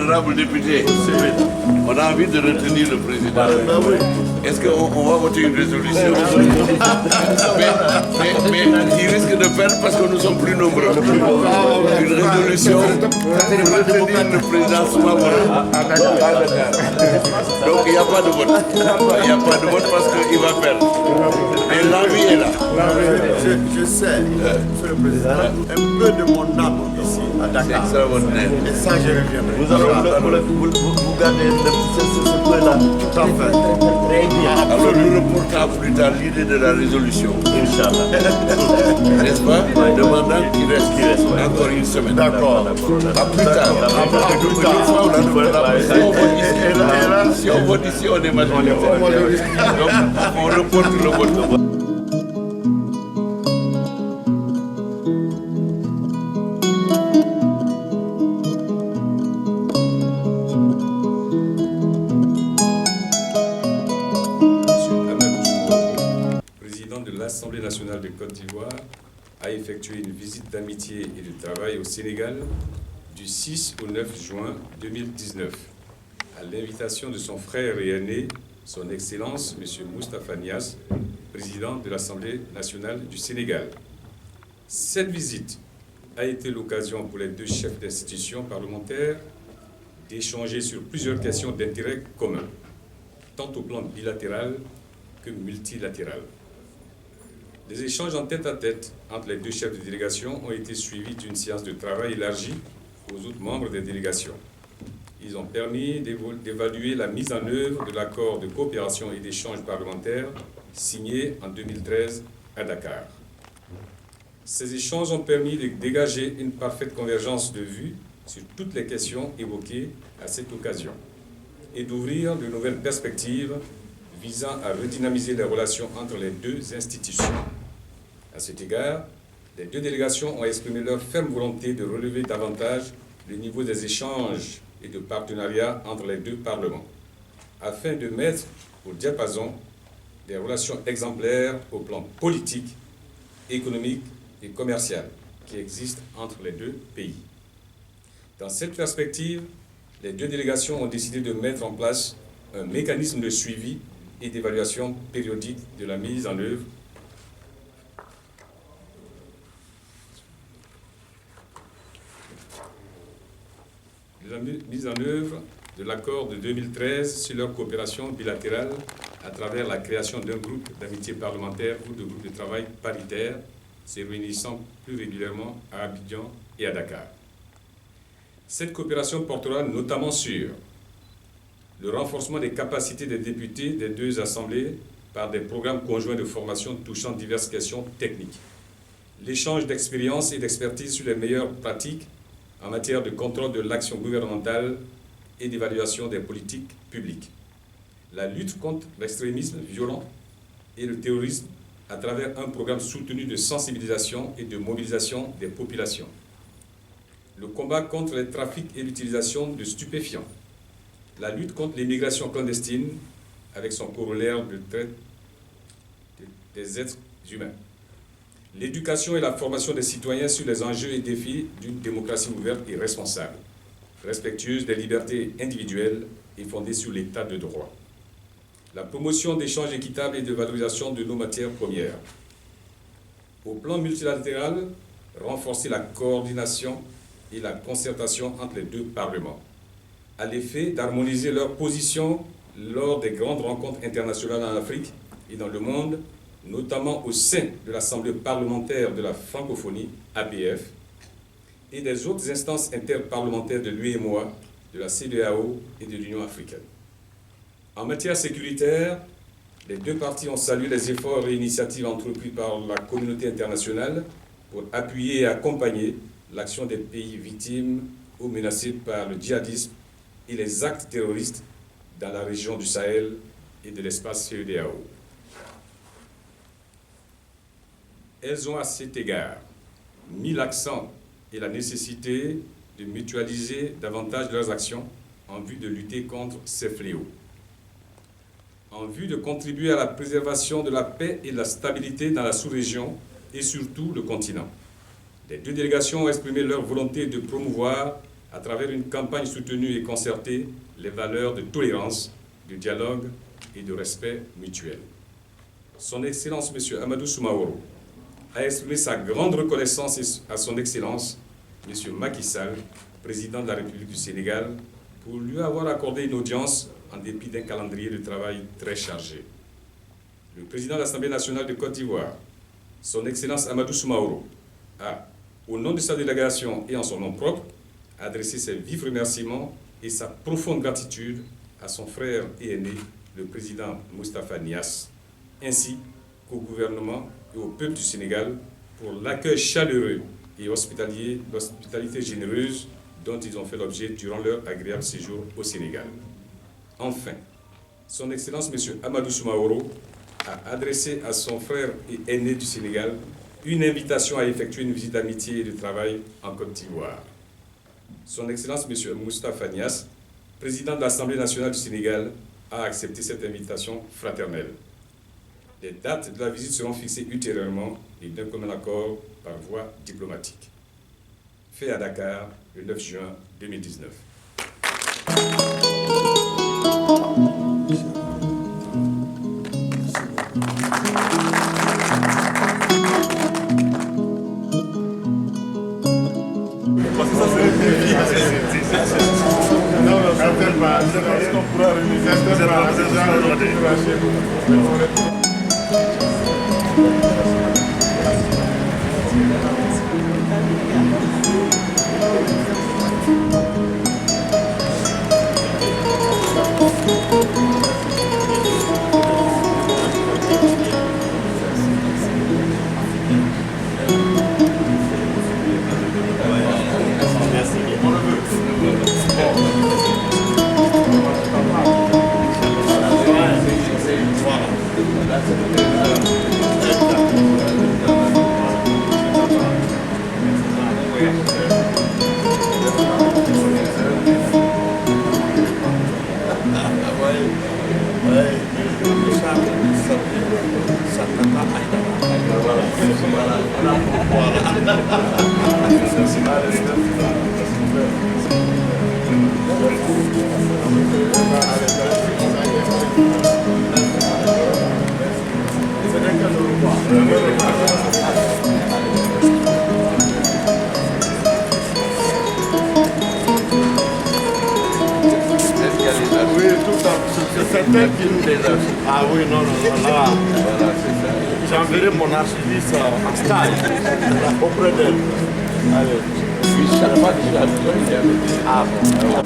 Honorable député, on a envie de retenir le président. Est-ce qu'on va voter une résolution? mais il risque de perdre parce que nous sommes plus nombreux. Une résolution pour retenir le président Soumaoro. Donc il n'y a pas de vote. Il n'y a pas de vote parce qu'il va perdre. Mais l'envie est là. Je sais, Monsieur le Président, un peu de mon âme ici à Dakar. C'est extraordinaire. Et ça, je reviendrai. Vous gardez ce point-là tout à fait. Très bien. Alors nous reportons plus tard l'idée de la résolution. Inch'Allah. N'est-ce pas? Demandant qu'il reste encore une semaine. D'accord. À plus tard. Si on vote ici, on est majoritaire. Donc on reporte le vote. L'Assemblée nationale de Côte d'Ivoire a effectué une visite d'amitié et de travail au Sénégal du 6 au 9 juin 2019 à l'invitation de son frère et aîné, son Excellence M. Moustapha Niasse, président de l'Assemblée nationale du Sénégal. Cette visite a été l'occasion pour les deux chefs d'institutions parlementaires d'échanger sur plusieurs questions d'intérêt commun, tant au plan bilatéral que multilatéral. Les échanges en tête-à-tête entre les deux chefs de délégation ont été suivis d'une séance de travail élargie aux autres membres des délégations. Ils ont permis d'évaluer la mise en œuvre de l'accord de coopération et d'échange parlementaire signé en 2013 à Dakar. Ces échanges ont permis de dégager une parfaite convergence de vues sur toutes les questions évoquées à cette occasion et d'ouvrir de nouvelles perspectives visant à redynamiser les relations entre les deux institutions. À cet égard, les deux délégations ont exprimé leur ferme volonté de relever davantage le niveau des échanges et de partenariat entre les deux parlements, afin de mettre au diapason des relations exemplaires au plan politique, économique et commercial qui existent entre les deux pays. Dans cette perspective, les deux délégations ont décidé de mettre en place un mécanisme de suivi et d'évaluation périodique de la mise en œuvre de l'accord de 2013 sur leur coopération bilatérale à travers la création d'un groupe d'amitié parlementaire ou de groupe de travail paritaire se réunissant plus régulièrement à Abidjan et à Dakar. Cette coopération portera notamment sur le renforcement des capacités des députés des deux assemblées par des programmes conjoints de formation touchant diverses questions techniques, l'échange d'expériences et d'expertise sur les meilleures pratiques en matière de contrôle de l'action gouvernementale et d'évaluation des politiques publiques, la lutte contre l'extrémisme violent et le terrorisme à travers un programme soutenu de sensibilisation et de mobilisation des populations, le combat contre les trafics et l'utilisation de stupéfiants, la lutte contre l'immigration clandestine avec son corollaire de traite des êtres humains, l'éducation et la formation des citoyens sur les enjeux et défis d'une démocratie ouverte et responsable, respectueuse des libertés individuelles et fondée sur l'état de droit, la promotion d'échanges équitables et de valorisation de nos matières premières. Au plan multilatéral, renforcer la coordination et la concertation entre les deux parlements, à l'effet d'harmoniser leurs positions lors des grandes rencontres internationales en Afrique et dans le monde, notamment au sein de l'Assemblée parlementaire de la francophonie, APF, et des autres instances interparlementaires de l'UEMOA, de la CEDEAO et de l'Union africaine. En matière sécuritaire, les deux parties ont salué les efforts et initiatives entrepris par la communauté internationale pour appuyer et accompagner l'action des pays victimes ou menacés par le djihadisme et les actes terroristes dans la région du Sahel et de l'espace CEDEAO. Elles ont à cet égard mis l'accent et la nécessité de mutualiser davantage leurs actions en vue de lutter contre ces fléaux, en vue de contribuer à la préservation de la paix et de la stabilité dans la sous-région et surtout le continent. Les deux délégations ont exprimé leur volonté de promouvoir à travers une campagne soutenue et concertée, les valeurs de tolérance, de dialogue et de respect mutuel. Son Excellence M. Amadou Soumaoro a exprimé sa grande reconnaissance à son Excellence M. Macky Sall, président de la République du Sénégal, pour lui avoir accordé une audience en dépit d'un calendrier de travail très chargé. Le président de l'Assemblée nationale de Côte d'Ivoire, son Excellence Amadou Soumaoro, a, au nom de sa délégation et en son nom propre, adressé ses vifs remerciements et sa profonde gratitude à son frère et aîné, le président Moustapha Niasse, ainsi qu'au gouvernement et au peuple du Sénégal pour l'accueil chaleureux et hospitalier, l'hospitalité généreuse dont ils ont fait l'objet durant leur agréable séjour au Sénégal. Enfin, son Excellence M. Amadou Soumaoro a adressé à son frère et aîné du Sénégal une invitation à effectuer une visite d'amitié et de travail en Côte d'Ivoire. Son Excellence M. Moustapha Niasse, président de l'Assemblée nationale du Sénégal, a accepté cette invitation fraternelle. Les dates de la visite seront fixées ultérieurement et d'un commun accord par voie diplomatique. Fait à Dakar le 9 juin 2019. Ah oui, non, là, j'enverrai mon archiviste en stage auprès d'elle. Allez. Oui, chaque fois que je l'ai besoin, il y avait des... Ah bon.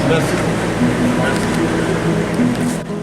Merci beaucoup.